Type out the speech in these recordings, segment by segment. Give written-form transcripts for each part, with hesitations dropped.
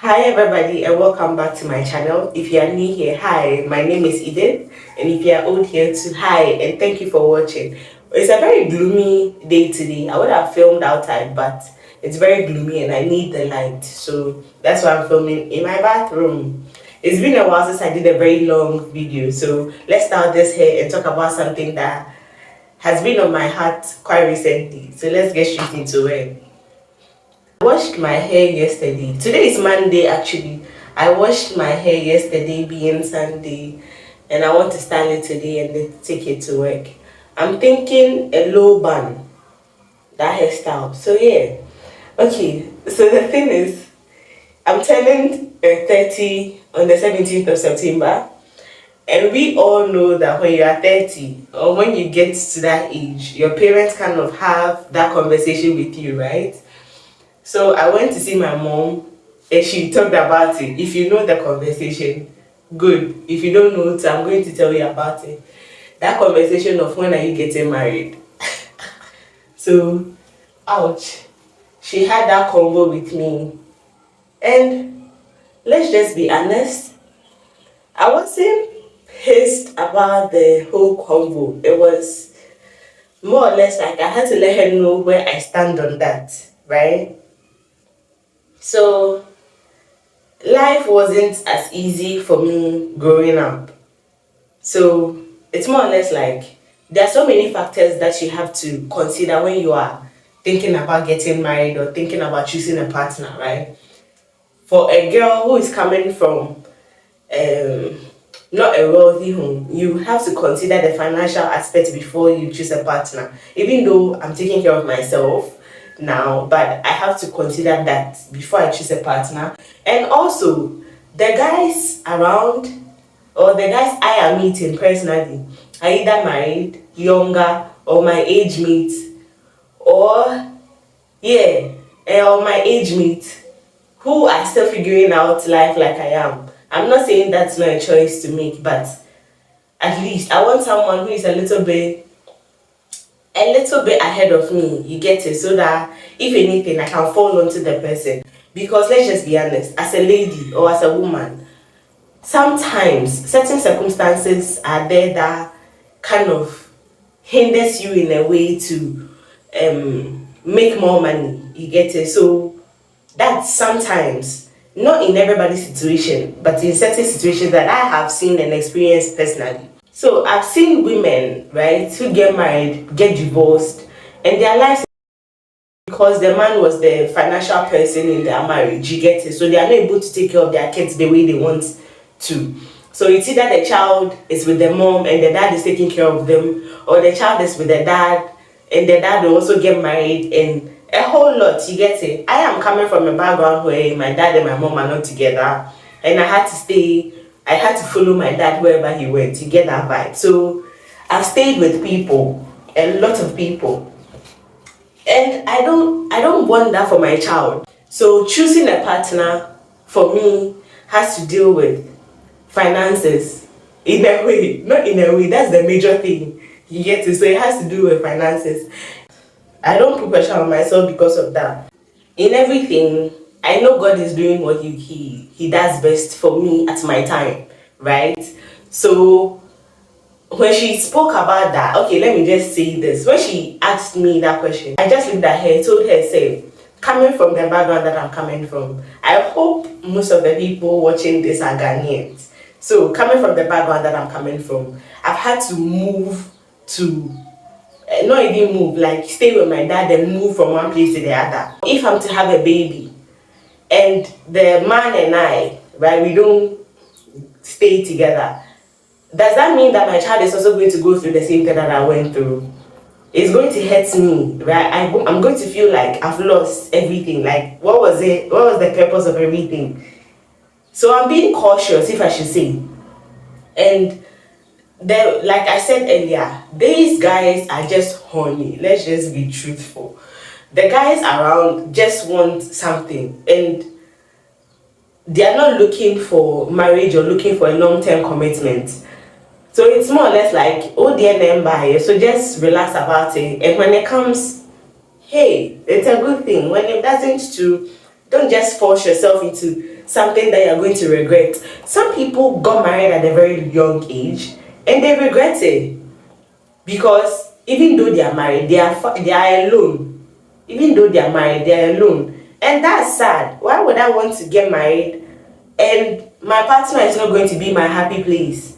Hi everybody and welcome back to my channel. If you are new here, hi, my name is Eden, and if you are old here too, hi and thank you for watching. It's a very gloomy day today. I would have filmed outside, but it's very gloomy and I need the light, so that's why I'm filming in my bathroom. It's been a while since I did a very long video, so let's start this here and talk about something that has been on my heart quite recently. So let's get straight into it. I washed my hair yesterday. Today is Monday actually. I washed my hair yesterday being Sunday, and I want to style it today and then take it to work. I'm thinking a low bun, that hairstyle. So yeah. Okay, so the thing is I'm turning 30 on the 17th of September. And we all know that when you are 30 or when you get to that age, your parents kind of have that conversation with you, right? So I went to see my mom and she talked about it. If you know the conversation, good. If you don't know it, I'm going to tell you about it. That conversation of when are you getting married? So, ouch. She had that convo with me. And let's just be honest, I wasn't pissed about the whole convo. It was more or less like I had to let her know where I stand on that, right? So life wasn't as easy for me growing up. So it's more or less like there are so many factors that you have to consider when you are thinking about getting married or thinking about choosing a partner, right? For a girl who is coming from um, not a wealthy home, you have to consider the financial aspect before you choose a partner. Even though I'm taking care of myself now, but I have to consider that before I choose a partner. And also, the guys around or the guys I am meeting personally are either married, younger, or my age mate, or yeah, or my age mate who are still figuring out life like I am. I'm not saying that's not a choice to make, but at least I want someone who is a little bit ahead of me. You get it, so that if anything, I can fall onto the person. Because let's just be honest, as a lady or as a woman, sometimes certain circumstances are there that kind of hinders you in a way to make more money. You get it, so that's sometimes not in everybody's situation, but in certain situations that I have seen and experienced personally. So I've seen women, right, who get married, get divorced, and their lives because the man was the financial person in their marriage. You get it? So they are not able to take care of their kids the way they want to. So it's either the child is with the mom and the dad is taking care of them, or the child is with the dad and the dad will also get married and a whole lot. You get it? I am coming from a background where my dad and my mom are not together, and I had to stay. I had to follow my dad wherever he went. You get that vibe? So I've stayed with people, a lot of people, and I don't want that for my child. So choosing a partner for me has to deal with finances in a way, not in a way, that's the major thing. You get it? So it has to do with finances. I don't put pressure on myself because of that. In everything, I know God is doing what he does best for me at my time, right? So when she spoke about that, okay, let me just say this. When she asked me that question, I just looked at her, told her, say, coming from the background that I'm coming from, I hope most of the people watching this are Ghanaians. So coming from the background that I'm coming from, I've had to move to not even move, like stay with my dad and move from one place to the other. If I'm to have a baby and the man and I, right, we don't stay together, does that mean that my child is also going to go through the same thing that I went through? It's going to hurt me, right? I'm going to feel like I've lost everything. Like, what was it? What was the purpose of everything? So I'm being cautious, if I should say. And then, like I said earlier, these guys are just horny. Let's just be truthful. The guys around just want something, and they are not looking for marriage or looking for a long-term commitment. So it's more or less like, oh dear, buy, so just relax about it. And when it comes, hey, it's a good thing. When it doesn't, don't just force yourself into something that you're going to regret. Some people got married at a very young age and they regret it because even though they are married, they are alone. Even though they are married, they are alone, and that's sad. Why would I want to get married and my partner is not going to be my happy place,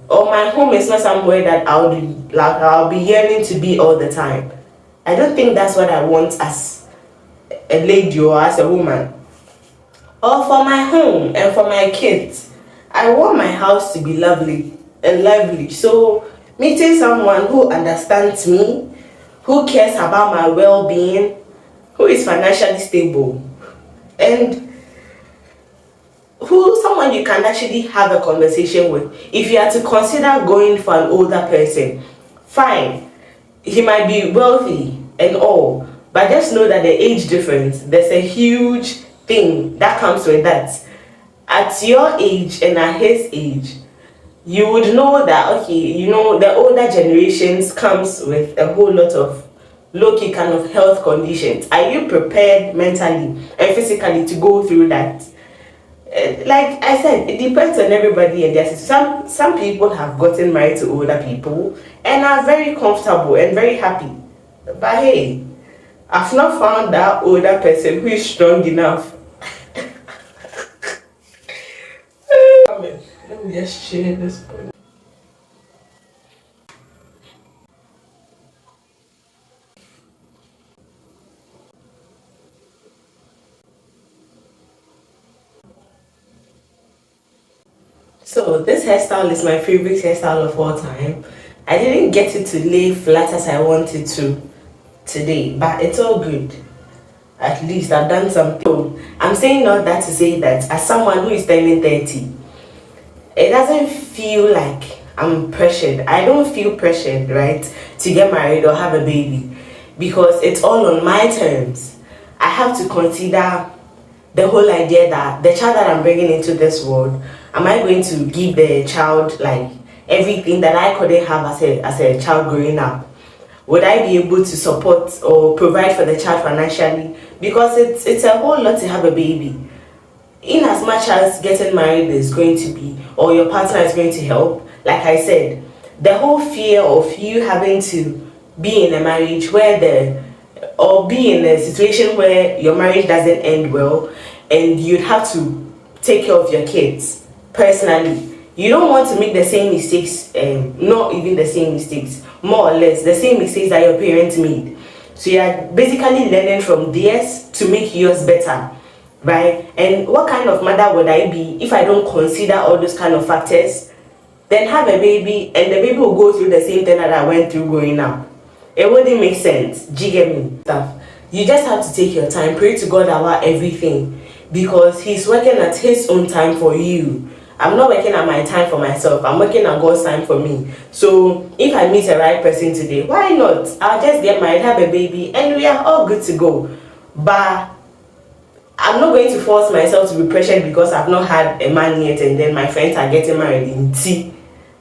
or my home is not somewhere that I'll be yearning to be all the time? I don't think that's what I want as a lady or as a woman. Or for my home and for my kids, I want my house to be lovely and lively. So meeting someone who understands me, who cares about my well-being, who is financially stable, and who someone you can actually have a conversation with. If you are to consider going for an older person, fine. He might be wealthy and all, but just know that the age difference, there's a huge thing that comes with that. At your age and at his age, you would know that, okay, the older generations comes with a whole lot of low-key kind of health conditions. Are you prepared mentally and physically to go through that? Like I said, it depends on everybody and their situation. Some people have gotten married to older people and are very comfortable and very happy. But hey, I've not found that older person who is strong enough. Let me just share this point. So this hairstyle is my favorite hairstyle of all time. I didn't get it to lay flat as I wanted to today, but it's all good. At least I've done something. So, I'm saying not that to say that as someone who is turning 30, it doesn't feel like I'm pressured. I don't feel pressured, right, to get married or have a baby because it's all on my terms. I have to consider the whole idea that the child that I'm bringing into this world, am I going to give the child like everything that I couldn't have as a child growing up? Would I be able to support or provide for the child financially? Because it's a whole lot to have a baby. In as much as getting married is going to be, or your partner is going to help, like I said, the whole fear of you having to be in a marriage or be in a situation where your marriage doesn't end well and you'd have to take care of your kids. Personally, you don't want to make the same mistakes, not even the same mistakes, more or less the same mistakes that your parents made. So you're basically learning from theirs to make yours better, right? And what kind of mother would I be if I don't consider all those kind of factors? Then have a baby and the baby will go through the same thing that I went through growing up. It wouldn't make sense. Do you get me? Stuff. You just have to take your time, pray to God about everything because He's working at His own time for you. I'm not working at my time for myself. I'm working at God's time for me. So if I meet a right person today, why not? I'll just get married, have a baby, and we are all good to go. But I'm not going to force myself to be pressured because I've not had a man yet and then my friends are getting married in tea.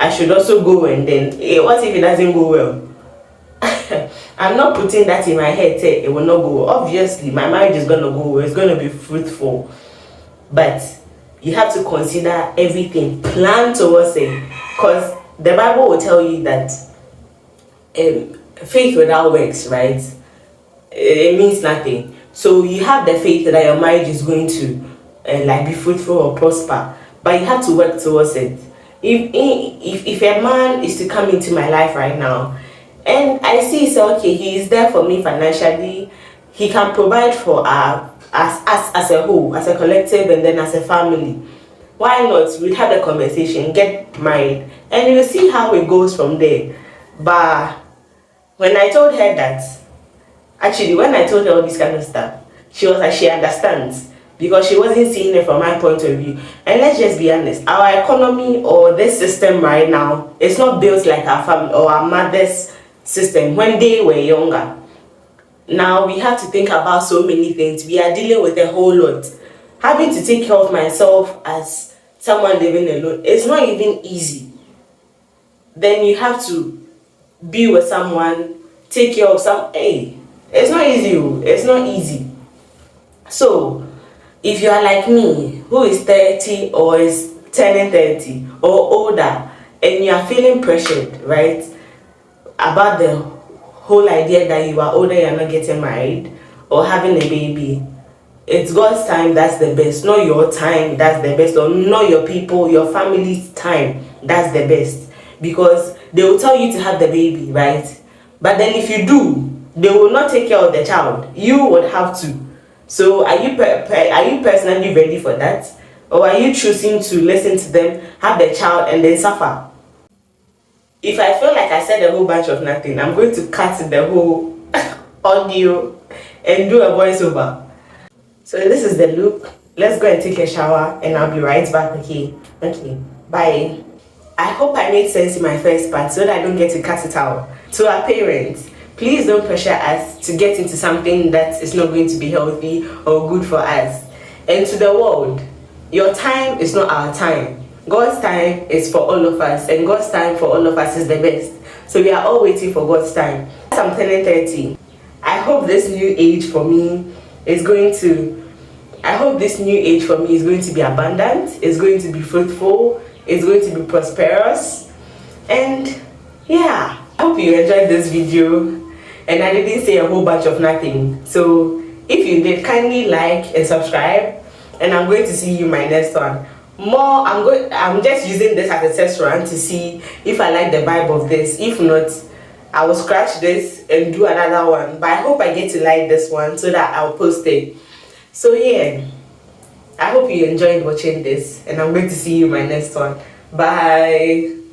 I should also go and then, what if it doesn't go well? I'm not putting that in my head, it will not go. Obviously, my marriage is going to go well. It's going to be fruitful. But you have to consider everything. Plan towards it. Because the Bible will tell you that faith without works, right? It means nothing. So you have the faith that your marriage is going to be fruitful or prosper, but you have to work towards it. If a man is to come into my life right now, and I see so okay, he is there for me financially, he can provide for us as a whole, as a collective, and then as a family. Why not? We'd have the conversation, get married, and we'll see how it goes from there. But when I told her that. Actually, when I told her all this kind of stuff, she was like, she understands because she wasn't seeing it from my point of view. And let's just be honest, our economy or this system right now, it's not built like our family or our mother's system when they were younger. Now we have to think about so many things. We are dealing with a whole lot. Having to take care of myself as someone living alone, it's not even easy. Then you have to be with someone, take care of it's not easy. It's not easy. So If you are like me, who is 30 or is turning 30 or older, and you are feeling pressured, right, about the whole idea that you are older, you're not getting married or having a baby, it's God's time that's the best, not your time that's the best, or not your people, your family's time that's the best. Because they will tell you to have the baby, right? But then if you do, they will not take care of the child. You would have to. So are you personally ready for that? Or are you choosing to listen to them, have the child, and then suffer? If I feel like I said a whole bunch of nothing, I'm going to cut the whole audio and do a voiceover. So this is the look. Let's go and take a shower and I'll be right back. Okay, bye. I hope I made sense in my first part so that I don't get to cut it out. To our parents, please don't pressure us to get into something that is not going to be healthy or good for us. And to the world, your time is not our time. God's time is for all of us, and God's time for all of us is the best. So we are all waiting for God's time. As I'm turning 30, I hope this new age for me is going to be abundant, it's going to be fruitful, it's going to be prosperous. And yeah, I hope you enjoyed this video and I didn't say a whole bunch of nothing. So if you did, kindly like and subscribe, and I'm going to see you in my next one. I'm just using this as a test run to see if I like the vibe of this. If not, I will scratch this and do another one. But I hope I get to like this one so that I'll post it. So yeah, I hope you enjoyed watching this, and I'm going to see you in my next one. Bye.